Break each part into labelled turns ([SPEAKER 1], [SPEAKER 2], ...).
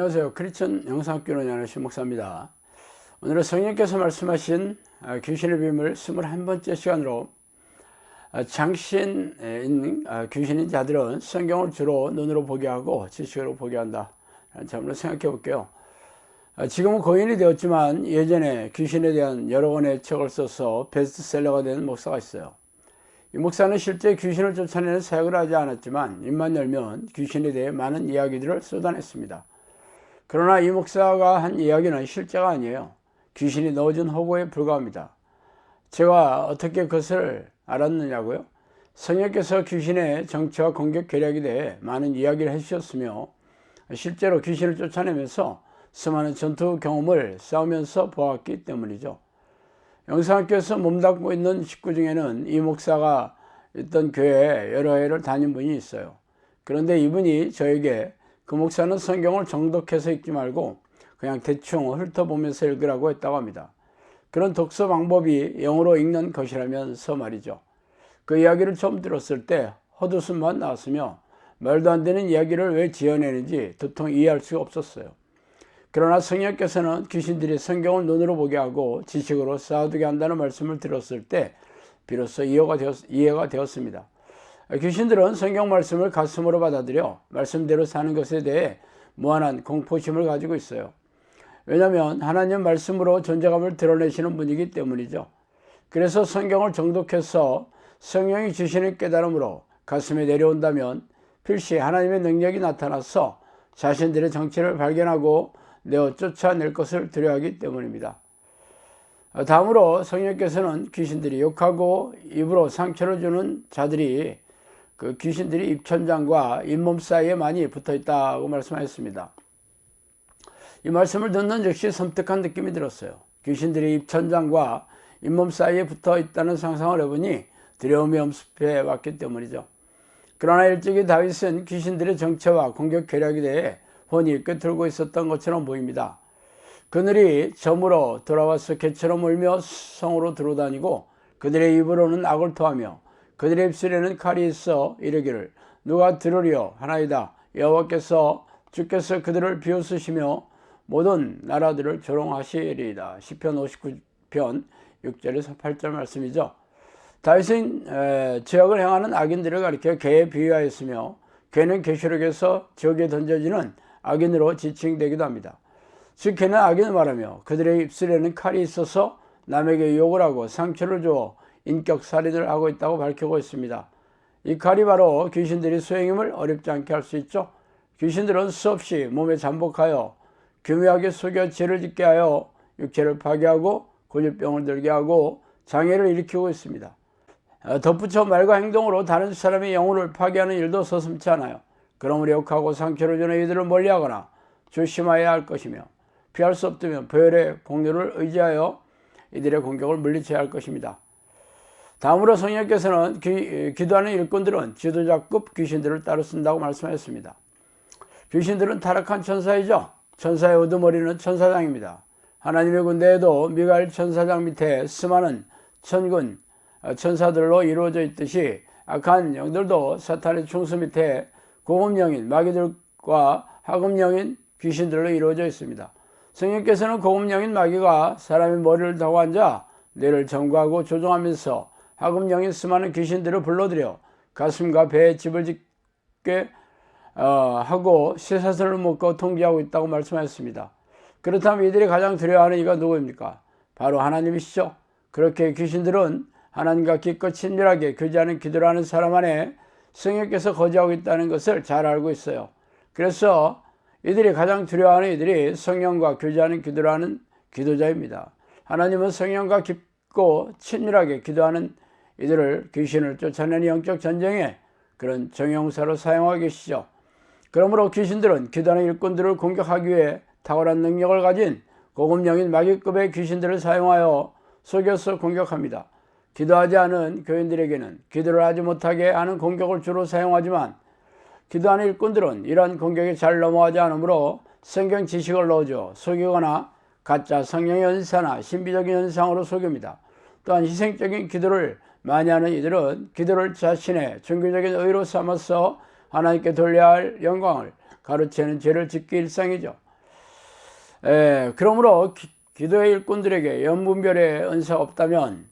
[SPEAKER 1] 안녕하세요. 크리스천 영상학교 운영하는 신목사입니다. 오늘은 성령께서 말씀하신 귀신의 비밀 21번째 시간으로 장신에 있는 귀신인 자들은 성경을 주로 눈으로 보게 하고 지식으로 보게 한다 라는 점으로 생각해 볼게요. 지금은 고인이 되었지만 예전에 귀신에 대한 여러 권의 책을 써서 베스트셀러가 된 목사가 있어요. 이 목사는 실제 귀신을 쫓아내는 사역을 하지 않았지만 입만 열면 귀신에 대해 많은 이야기들을 쏟아냈습니다. 그러나 이 목사가 한 이야기는 실제가 아니에요. 귀신이 넣어준 허구에 불과합니다. 제가 어떻게 그것을 알았느냐고요? 성령께서 귀신의 정체와 공격 계략에 대해 많은 이야기를 해주셨으며 실제로 귀신을 쫓아내면서 수많은 전투 경험을 쌓으면서 보았기 때문이죠. 영상학교에서 몸담고 있는 식구 중에는 이 목사가 있던 교회에 여러 해를 다닌 분이 있어요. 그런데 이분이 저에게 그 목사는 성경을 정독해서 읽지 말고 그냥 대충 훑어보면서 읽으라고 했다고 합니다. 그런 독서 방법이 영어로 읽는 것이라면서 말이죠. 그 이야기를 처음 들었을 때 헛웃음만 나왔으며 말도 안 되는 이야기를 왜 지어내는지 도통 이해할 수가 없었어요. 그러나 성령께서는 귀신들이 성경을 눈으로 보게 하고 지식으로 쌓아두게 한다는 말씀을 들었을 때 비로소 이해가 되었습니다. 귀신들은 성경 말씀을 가슴으로 받아들여 말씀대로 사는 것에 대해 무한한 공포심을 가지고 있어요. 왜냐하면 하나님 말씀으로 존재감을 드러내시는 분이기 때문이죠. 그래서 성경을 정독해서 성령이 주시는 깨달음으로 가슴에 내려온다면 필시 하나님의 능력이 나타나서 자신들의 정체를 발견하고 내어 쫓아낼 것을 두려워하기 때문입니다. 다음으로 성령께서는 귀신들이 욕하고 입으로 상처를 주는 자들이 그 귀신들이 입천장과 잇몸 사이에 많이 붙어 있다고 말씀하셨습니다. 이 말씀을 듣는 즉시 섬뜩한 느낌이 들었어요. 귀신들이 입천장과 잇몸 사이에 붙어 있다는 상상을 해보니 두려움이 엄습해 왔기 때문이죠. 그러나 일찍이 다윗은 귀신들의 정체와 공격 계략에 대해 훤히 꿰뚫고 있었던 것처럼 보입니다. 그들이 점으로 돌아와서 개처럼 울며 성으로 들어다니고 그들의 입으로는 악을 토하며 그들의 입술에는 칼이 있어 이르기를 누가 들으려 하나이다. 여호와께서 주께서 그들을 비웃으시며 모든 나라들을 조롱하시리이다. 시편 59편 6절에서 8절 말씀이죠. 다윗은 죄악을 행하는 악인들을 가리켜 개에 비유하였으며 개는 계시록에서 지옥에 던져지는 악인으로 지칭되기도 합니다. 즉 개는 악인을 말하며 그들의 입술에는 칼이 있어서 남에게 욕을 하고 상처를 주어 인격 살인을 하고 있다고 밝히고 있습니다. 이 칼이 바로 귀신들이 수행임을 어렵지 않게 할 수 있죠. 귀신들은 수없이 몸에 잠복하여 교묘하게 속여 죄를 짓게 하여 육체를 파괴하고 고질병을 들게 하고 장애를 일으키고 있습니다. 덧붙여 말과 행동으로 다른 사람의 영혼을 파괴하는 일도 서슴지 않아요. 그러므로 욕하고 상처를 주는 이들을 멀리하거나 조심해야 할 것이며 피할 수 없다면 보혈의 공로를 의지하여 이들의 공격을 물리쳐야 할 것입니다. 다음으로 성령께서는 기도하는 일꾼들은 지도자급 귀신들을 따로 쓴다고 말씀하셨습니다. 귀신들은 타락한 천사이죠. 천사의 우두머리는 천사장입니다. 하나님의 군대에도 미가엘 천사장 밑에 수많은 천군 천사들로 이루어져 있듯이 악한 영들도 사탄의 충수 밑에 고급영인 마귀들과 하급영인 귀신들로 이루어져 있습니다. 성령께서는 고급영인 마귀가 사람의 머리를 타고 앉아 뇌를 점거하고 조종하면서 하급영인 수많은 귀신들을 불러들여 가슴과 배에 집을 짓게 하고 쇠사슬을 묶어 통제하고 있다고 말씀하셨습니다. 그렇다면 이들이 가장 두려워하는 이가 누구입니까? 바로 하나님이시죠. 그렇게 귀신들은 하나님과 기껏 친밀하게 교제하는 기도를 하는 사람 안에 성령께서 거주하고 있다는 것을 잘 알고 있어요. 그래서 이들이 가장 두려워하는 이들이 성령과 교제하는 기도를 하는 기도자입니다. 하나님은 성령과 깊고 친밀하게 기도하는 이들을 귀신을 쫓아내는 영적 전쟁에 그런 정형사로 사용하고 계시죠. 그러므로 귀신들은 기도하는 일꾼들을 공격하기 위해 탁월한 능력을 가진 고급영인 마귀급의 귀신들을 사용하여 속여서 공격합니다. 기도하지 않은 교인들에게는 기도를 하지 못하게 하는 공격을 주로 사용하지만 기도하는 일꾼들은 이러한 공격에 잘 넘어가지 않으므로 성경 지식을 넣어줘 속이거나 가짜 성령 연사나 신비적인 현상으로 속입니다. 또한 희생적인 기도를 많이 하는 이들은 기도를 자신의 종교적인 의로 삼아서 하나님께 돌려야 할 영광을 가로채는 죄를 짓기 일상이죠. 그러므로 기도의 일꾼들에게 영분별의 은사가 없다면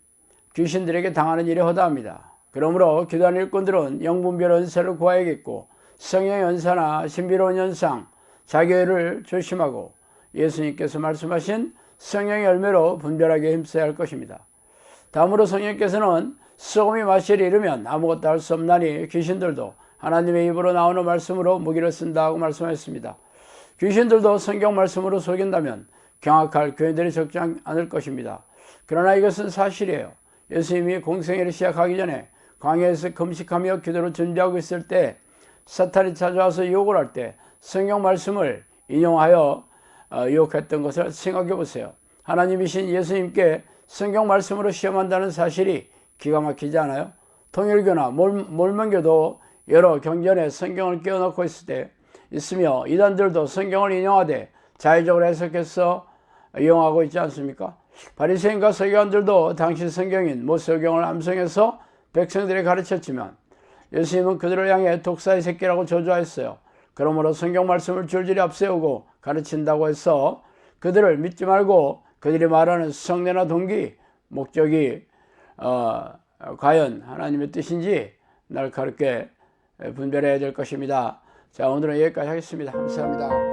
[SPEAKER 1] 귀신들에게 당하는 일이 허다합니다. 그러므로 기도하는 일꾼들은 영분별 은사를 구해야겠고 성령의 은사나 신비로운 현상, 자기를 조심하고 예수님께서 말씀하신 성령의 열매로 분별하게 힘써야 할 것입니다. 다음으로 성령께서는 썩음이 마실에 이르면 아무것도 할 수 없나니 귀신들도 하나님의 입으로 나오는 말씀으로 무기를 쓴다고 말씀하셨습니다. 귀신들도 성경 말씀으로 속인다면 경악할 교인들이 적지 않을 것입니다. 그러나 이것은 사실이에요. 예수님이 공생애를 시작하기 전에 광야에서 금식하며 기도로 준비하고 있을 때 사탄이 찾아와서 유혹을 할 때 성경 말씀을 인용하여 유혹했던 것을 생각해 보세요. 하나님이신 예수님께 성경 말씀으로 시험한다는 사실이 기가 막히지 않아요? 통일교나 몰몬교도 여러 경전에 성경을 끼워넣고 있으며 이단들도 성경을 인용하되 자의적으로 해석해서 이용하고 있지 않습니까? 바리새인과 서기관들도 당시 성경인 모세오경을 암송해서 백성들에게 가르쳤지만 예수님은 그들을 향해 독사의 새끼라고 저주하였어요. 그러므로 성경 말씀을 줄줄이 앞세우고 가르친다고 해서 그들을 믿지 말고 그들이 말하는 성례나 동기, 목적이 과연 하나님의 뜻인지 날카롭게 분별해야 될 것입니다. 자, 오늘은 여기까지 하겠습니다. 감사합니다.